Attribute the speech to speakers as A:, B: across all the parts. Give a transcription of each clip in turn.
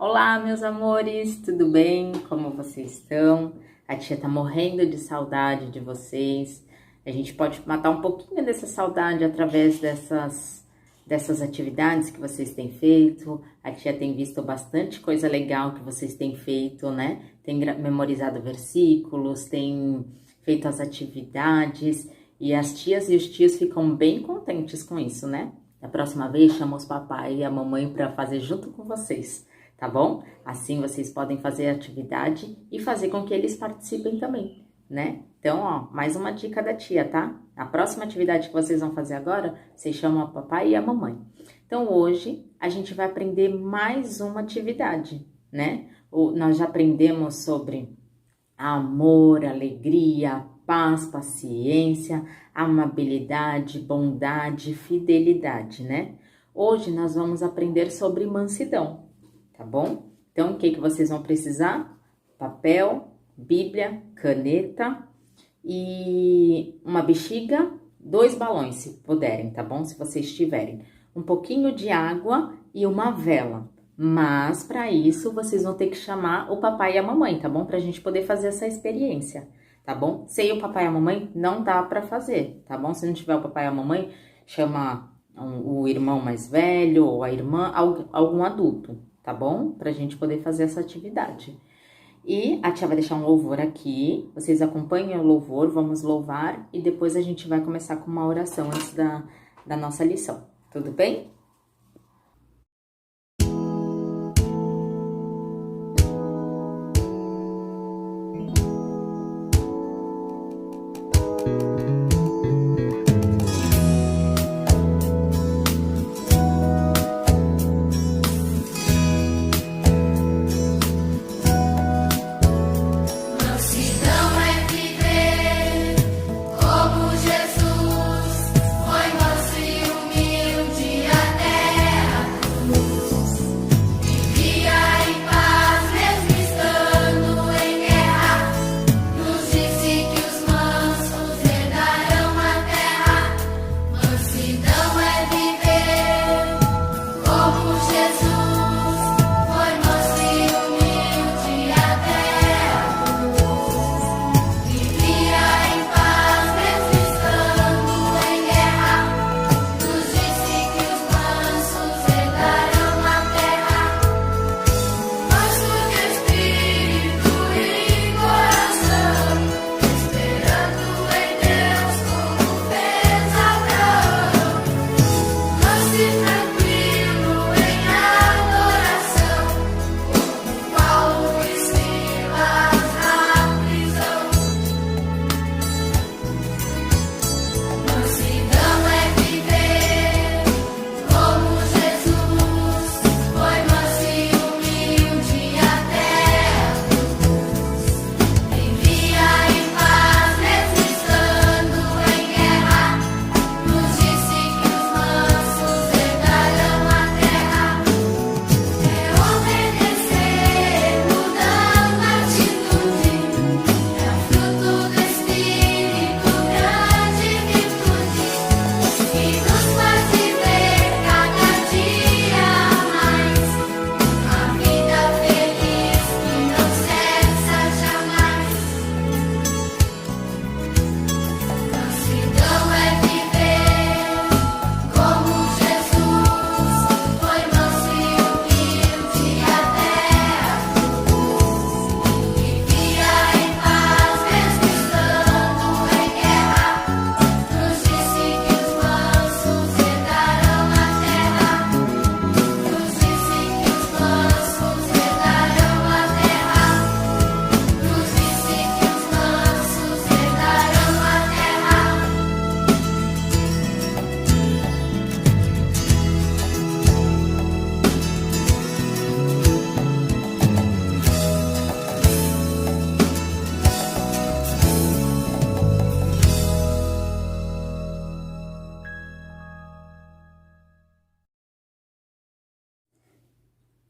A: Olá, meus amores, tudo bem? Como vocês estão? A tia tá morrendo de saudade de vocês. A gente pode matar um pouquinho dessa saudade através dessas atividades que vocês têm feito. A tia tem visto bastante coisa legal que vocês têm feito, né? Tem memorizado versículos, tem feito as atividades e as tias e os tios ficam bem contentes com isso, né? Da próxima vez, chama os papai e a mamãe para fazer junto com vocês, tá bom? Assim vocês podem fazer a atividade e fazer com que eles participem também, né? Então, ó, mais uma dica da tia, tá? A próxima atividade que vocês vão fazer agora, vocês chamam o papai e a mamãe. Então, hoje, a gente vai aprender mais uma atividade, né? Nós já aprendemos sobre amor, alegria, paz, paciência, amabilidade, bondade, fidelidade, né? Hoje nós vamos aprender sobre mansidão, tá bom? Então, o que vocês vão precisar? Papel, Bíblia, caneta e uma bexiga, 2 balões, se puderem, tá bom? Se vocês tiverem. Um pouquinho de água e uma vela. Mas, para isso, vocês vão ter que chamar o papai e a mamãe, tá bom? Pra gente poder fazer essa experiência, tá bom? Sem o papai e a mamãe, não dá pra fazer, tá bom? Se não tiver o papai e a mamãe, chama o irmão mais velho ou a irmã, algum adulto, tá bom? Pra gente poder fazer essa atividade. E a tia vai deixar um louvor aqui, vocês acompanhem o louvor, vamos louvar e depois a gente vai começar com uma oração antes da nossa lição, tudo bem?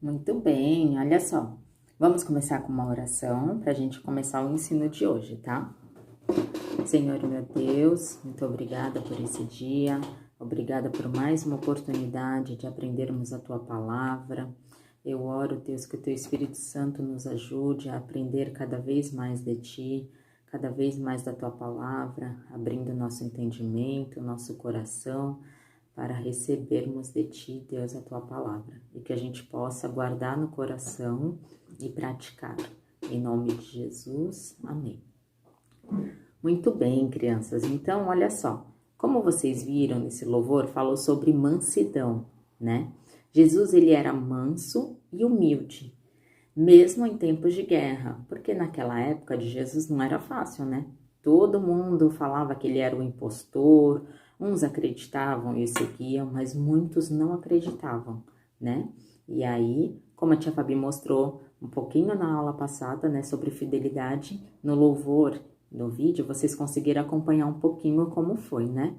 A: Muito bem, olha só. Vamos começar com uma oração para a gente começar o ensino de hoje, tá? Senhor, meu Deus, muito obrigada por esse dia, obrigada por mais uma oportunidade de aprendermos a Tua Palavra. Eu oro, Deus, que o Teu Espírito Santo nos ajude a aprender cada vez mais de Ti, cada vez mais da Tua Palavra, abrindo nosso entendimento, nosso coração, para recebermos de Ti, Deus, a Tua Palavra. E que a gente possa guardar no coração e praticar. Em nome de Jesus, amém. Muito bem, crianças. Então, olha só. Como vocês viram nesse louvor, falou sobre mansidão, né? Jesus, ele era manso e humilde, mesmo em tempos de guerra, porque naquela época de Jesus não era fácil, né? Todo mundo falava que ele era o impostor, uns acreditavam e o seguiam, mas muitos não acreditavam, né? E aí, como a tia Fabi mostrou um pouquinho na aula passada, né, sobre fidelidade, no louvor, no vídeo, vocês conseguiram acompanhar um pouquinho como foi, né?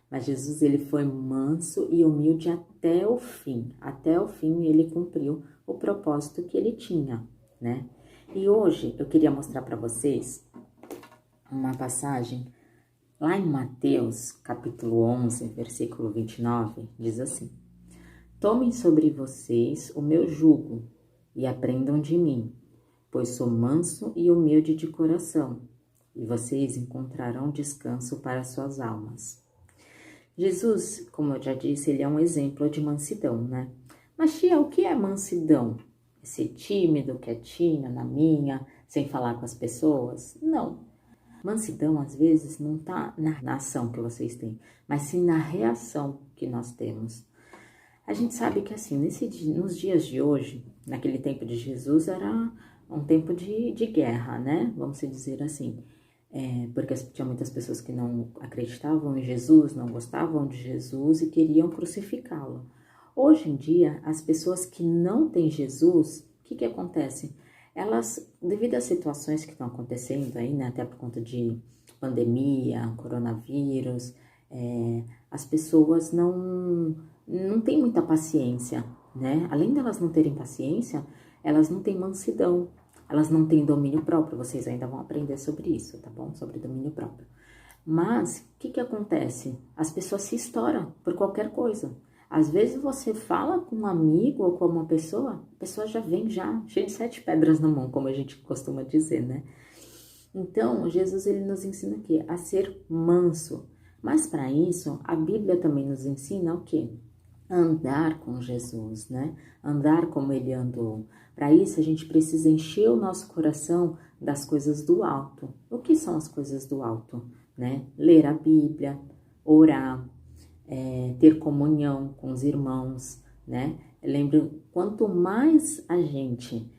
A: Mas Jesus, ele foi manso e humilde até o fim. Até o fim, ele cumpriu o propósito que ele tinha, né? E hoje, eu queria mostrar para vocês uma passagem lá em Mateus, capítulo 11, versículo 29, diz assim: Tomem sobre vocês o meu jugo e aprendam de mim, pois sou manso e humilde de coração, e vocês encontrarão descanso para suas almas. Jesus, como eu já disse, ele é um exemplo de mansidão, né? Mas, tia, o que é mansidão? É ser tímido, quietinho, na minha, sem falar com as pessoas? Não. Mansidão, às vezes, não tá na ação que vocês têm, mas sim na reação que nós temos. A gente sabe que, assim, nos dias de hoje, naquele tempo de Jesus, era um tempo de guerra, né? Vamos dizer assim. Porque tinha muitas pessoas que não acreditavam em Jesus, não gostavam de Jesus e queriam crucificá-lo. Hoje em dia, as pessoas que não têm Jesus, o que acontece? Elas, devido às situações que estão acontecendo aí, né, até por conta de pandemia, coronavírus, as pessoas não têm muita paciência, né? Além delas não terem paciência, elas não têm mansidão. Elas não têm domínio próprio, vocês ainda vão aprender sobre isso, tá bom? Sobre domínio próprio. Mas, o que acontece? As pessoas se estouram por qualquer coisa. Às vezes você fala com um amigo ou com uma pessoa, a pessoa já vem cheia de 7 pedras na mão, como a gente costuma dizer, né? Então, Jesus, ele nos ensina aqui a ser manso. Mas para isso, a Bíblia também nos ensina o quê? Andar com Jesus, né? Andar como ele andou. Para isso, a gente precisa encher o nosso coração das coisas do alto. O que são as coisas do alto, né? Ler a Bíblia, orar, ter comunhão com os irmãos, né? Lembro, quanto mais a gente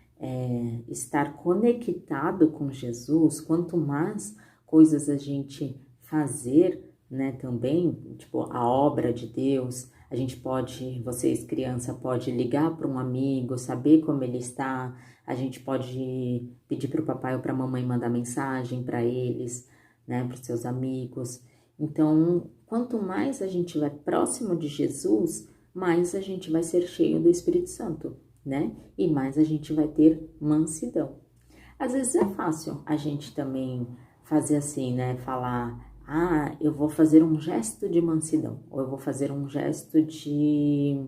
A: estar conectado com Jesus, quanto mais coisas a gente fazer, né? Também, tipo, a obra de Deus. A gente pode, vocês criança, pode ligar para um amigo, saber como ele está. A gente pode pedir para o papai ou para a mamãe mandar mensagem para eles, né, para os seus amigos. Então, quanto mais a gente vai próximo de Jesus, mais a gente vai ser cheio do Espírito Santo, né? E mais a gente vai ter mansidão. Às vezes é fácil a gente também fazer assim, né? Falar: eu vou fazer um gesto de mansidão, ou eu vou fazer um gesto de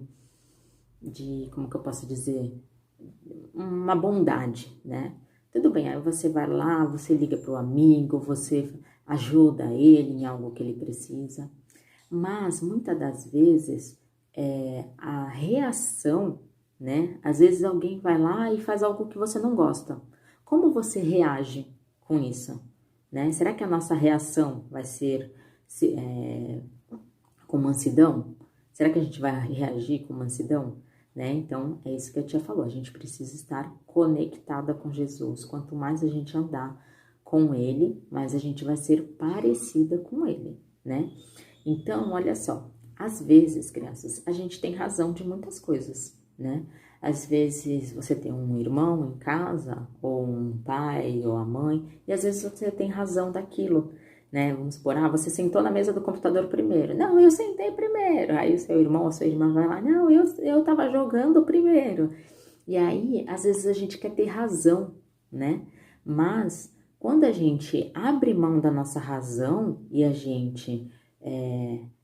A: como que eu posso dizer? Uma bondade, né? Tudo bem, aí você vai lá, você liga para o amigo, você ajuda ele em algo que ele precisa, mas muitas das vezes a reação, né? Às vezes alguém vai lá e faz algo que você não gosta. Como você reage com isso? Né? Será que a nossa reação vai ser com mansidão? Será que a gente vai reagir com mansidão? Né? Então, é isso que a tia falou, a gente precisa estar conectada com Jesus. Quanto mais a gente andar com ele, mais a gente vai ser parecida com ele, né? Então, olha só, às vezes, crianças, a gente tem razão de muitas coisas, né? Às vezes você tem um irmão em casa, ou um pai, ou a mãe, e às vezes você tem razão daquilo, né? Vamos supor, você sentou na mesa do computador primeiro. Não, eu sentei primeiro. Aí o seu irmão ou sua irmã vai lá, não, eu tava jogando primeiro. E aí, às vezes a gente quer ter razão, né? Mas quando a gente abre mão da nossa razão e a gente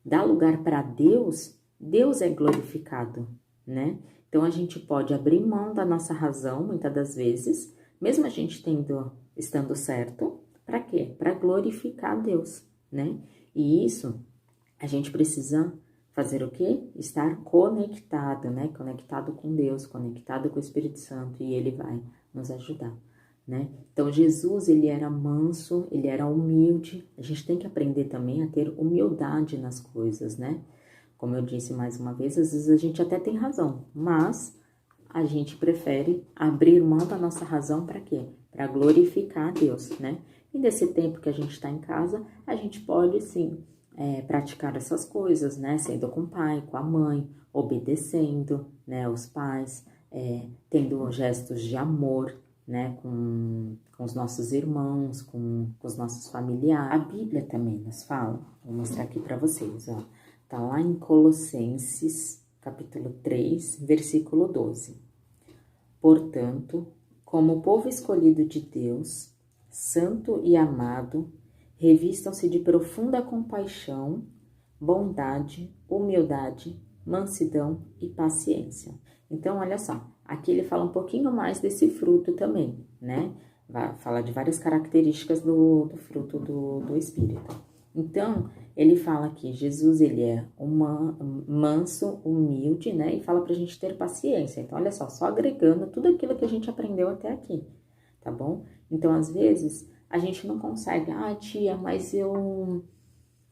A: dá lugar para Deus, Deus é glorificado, né? Então, a gente pode abrir mão da nossa razão, muitas das vezes, mesmo a gente estando certo, para quê? Para glorificar Deus, né? E isso, a gente precisa fazer o quê? Estar conectado, né? Conectado com Deus, conectado com o Espírito Santo, e Ele vai nos ajudar, né? Então, Jesus, ele era manso, ele era humilde. A gente tem que aprender também a ter humildade nas coisas, né? Como eu disse mais uma vez, às vezes a gente até tem razão, mas a gente prefere abrir mão da nossa razão para quê? Para glorificar a Deus, né? E nesse tempo que a gente está em casa, a gente pode, sim, praticar essas coisas, né? Sendo com o pai, com a mãe, obedecendo, né? Os pais, tendo gestos de amor, né? Com os nossos irmãos, com os nossos familiares. A Bíblia também nos fala, vou mostrar aqui para vocês, ó. Tá lá em Colossenses, capítulo 3, versículo 12. Portanto, como povo escolhido de Deus, santo e amado, revistam-se de profunda compaixão, bondade, humildade, mansidão e paciência. Então, olha só, aqui ele fala um pouquinho mais desse fruto também, né? Vai falar de várias características do fruto do Espírito. Então, ele fala que Jesus, ele é manso, humilde, né? E fala pra gente ter paciência. Então, olha só agregando tudo aquilo que a gente aprendeu até aqui, tá bom? Então, às vezes, a gente não consegue, tia, mas eu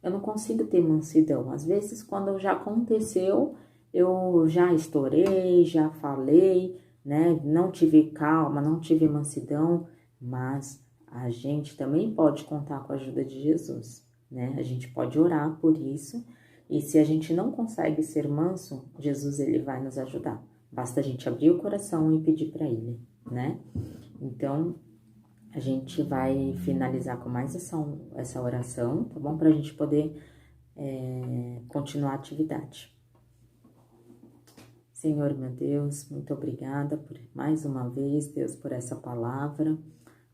A: não consigo ter mansidão. Às vezes, quando já aconteceu, eu já estourei, já falei, né? Não tive calma, não tive mansidão, mas a gente também pode contar com a ajuda de Jesus, né? A gente pode orar por isso, e se a gente não consegue ser manso, Jesus, ele vai nos ajudar. Basta a gente abrir o coração e pedir para ele, né? Então, a gente vai finalizar com mais essa oração, tá bom? Para a gente poder continuar a atividade. Senhor, meu Deus, muito obrigada por mais uma vez, Deus, por essa palavra.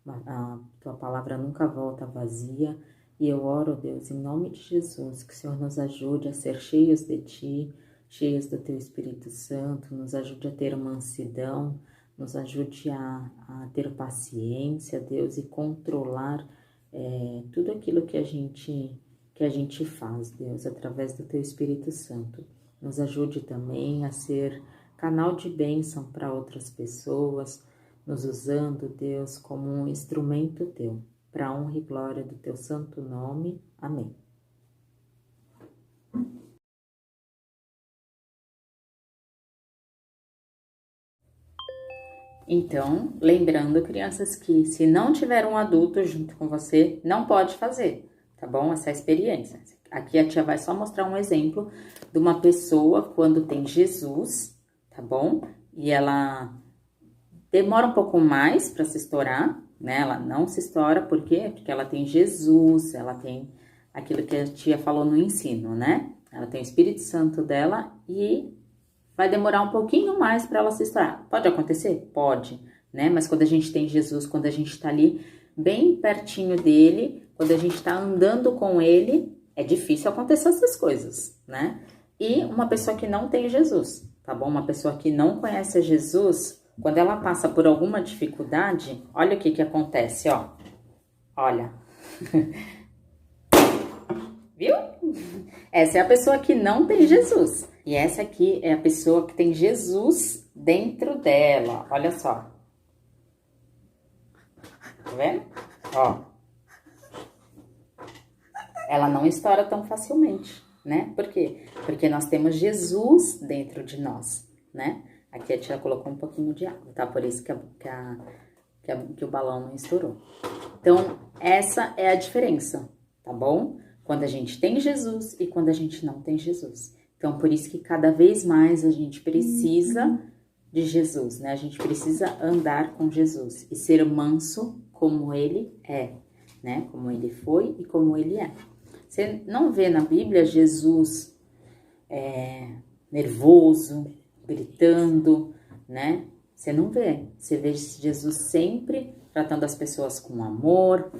A: A tua palavra nunca volta vazia. E eu oro, Deus, em nome de Jesus, que o Senhor nos ajude a ser cheios de Ti, cheios do Teu Espírito Santo, nos ajude a ter mansidão, nos ajude a ter paciência, Deus, e controlar tudo aquilo que a gente faz, Deus, através do Teu Espírito Santo. Nos ajude também a ser canal de bênção para outras pessoas, nos usando, Deus, como um instrumento Teu, para a honra e glória do Teu santo nome. Amém. Então, lembrando, crianças, que se não tiver um adulto junto com você, não pode fazer, tá bom? Essa experiência. Aqui a tia vai só mostrar um exemplo de uma pessoa quando tem Jesus, tá bom? E ela demora um pouco mais para se estourar, né? Ela não se estoura, por quê? Porque ela tem Jesus, ela tem aquilo que a tia falou no ensino, né? Ela tem o Espírito Santo dela e vai demorar um pouquinho mais para ela se estourar. Pode acontecer? Pode, né? Mas quando a gente tem Jesus, quando a gente tá ali bem pertinho dele, quando a gente tá andando com ele, é difícil acontecer essas coisas, né? E uma pessoa que não tem Jesus, tá bom? Uma pessoa que não conhece Jesus, quando ela passa por alguma dificuldade, olha o que acontece, ó. Olha. Viu? Essa é a pessoa que não tem Jesus. E essa aqui é a pessoa que tem Jesus dentro dela. Olha só. Tá vendo? Ó. Ela não estoura tão facilmente, né? Por quê? Porque nós temos Jesus dentro de nós, né? Aqui a tia colocou um pouquinho de água, tá? Por isso que o balão não estourou. Então, essa é a diferença, tá bom? Quando a gente tem Jesus e quando a gente não tem Jesus. Então, por isso que cada vez mais a gente precisa de Jesus, né? A gente precisa andar com Jesus e ser manso como ele é, né? Como ele foi e como ele é. Você não vê na Bíblia Jesus nervoso, gritando, né? Você não vê. Você vê Jesus sempre tratando as pessoas com amor,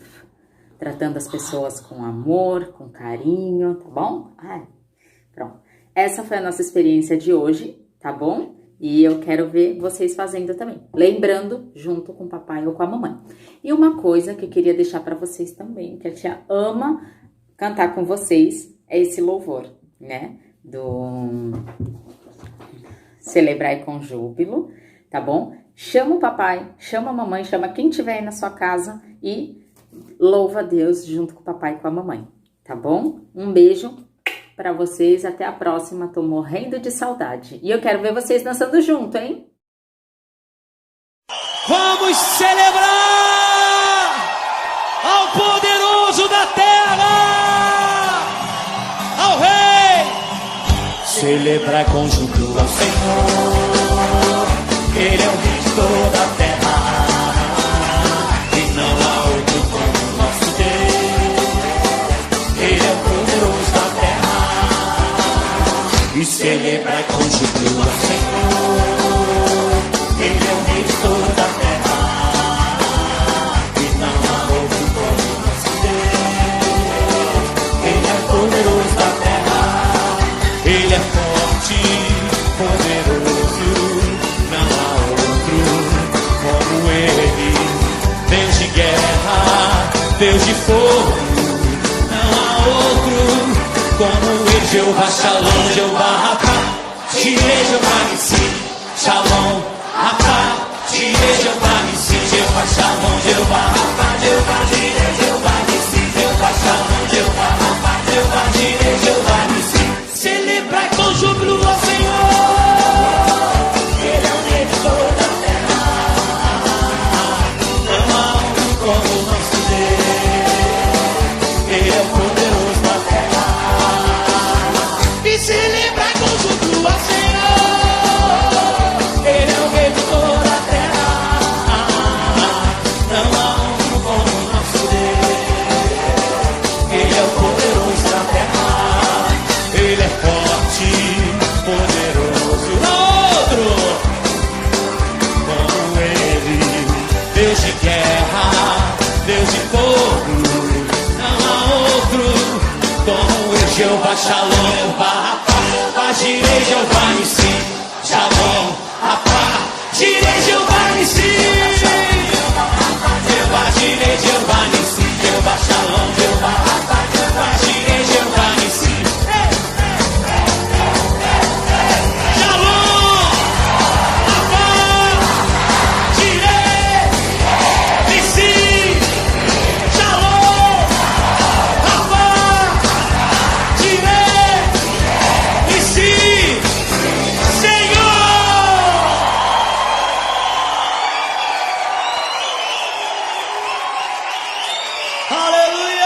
A: com carinho, tá bom? Pronto. Essa foi a nossa experiência de hoje, tá tá bom? E eu quero ver vocês fazendo também. Lembrando, junto com o papai ou com a mamãe. E uma coisa que eu queria deixar para vocês também, que a tia ama cantar com vocês, é esse louvor, né? Do Celebrai com Júbilo, tá bom? Chama o papai, chama a mamãe, chama quem tiver aí na sua casa e louva a Deus junto com o papai e com a mamãe, tá bom? Um beijo pra vocês, até a próxima, tô morrendo de saudade. E eu quero ver vocês dançando junto, hein?
B: Vamos celebrar ao poderoso da terra, ao Rei. Celebrar com júbilo ao Senhor, Ele é o Rei de toda a terra, e não há outro como o nosso Deus. Ele é o poderoso da terra, e celebrar com júbilo ao Senhor, Ele é o Rei de toda a terra, e não há outro como o nosso Deus. Ele é o poderoso da terra, Ele é forte, poderoso, não há outro como Ele. Deus de guerra, Deus de fogo, não há outro como Ele. Jeová Shalom, Jeová Rapha, Jireh, Jeová Nissi, Shalom, Rapha, Jireh, Jeová Nissi, Jeová Shalom, Jeová Rapha, Jeová Jireh, Jeová Nissi, Jeová Shalom, Jeová Rapha, Jeová Jireh, Jeová Nissi. Celebrai com júbilo ao Senhor, Ele é o Rei de toda a terra, não há outro como o nosso Deus. Ele é o poderoso da terra, e celebrai com júbilo ao Senhor, Ele é o Rei de toda a terra, não há outro como o nosso Deus. Ele é o poderoso da terra, Ele é forte, poderoso, outro como Ele. Deus de guerra, Deus de fogo, não há outro como Ele. Jeová Shalom, Jeová Rapha, Jeová Jireh, Jeová Nissi, Shalom, Rapha, Jireh, Jeová Nissi, Jeová Jireh, Jeová Nissi, Jeová Shalom, Jeová Rapha, Jeová Jireh, Jeová Nissi. Shalom, Rapha, Jireh, Nissi, Shalom, Rapha, Jireh, Nissi, Senhor. Aleluia.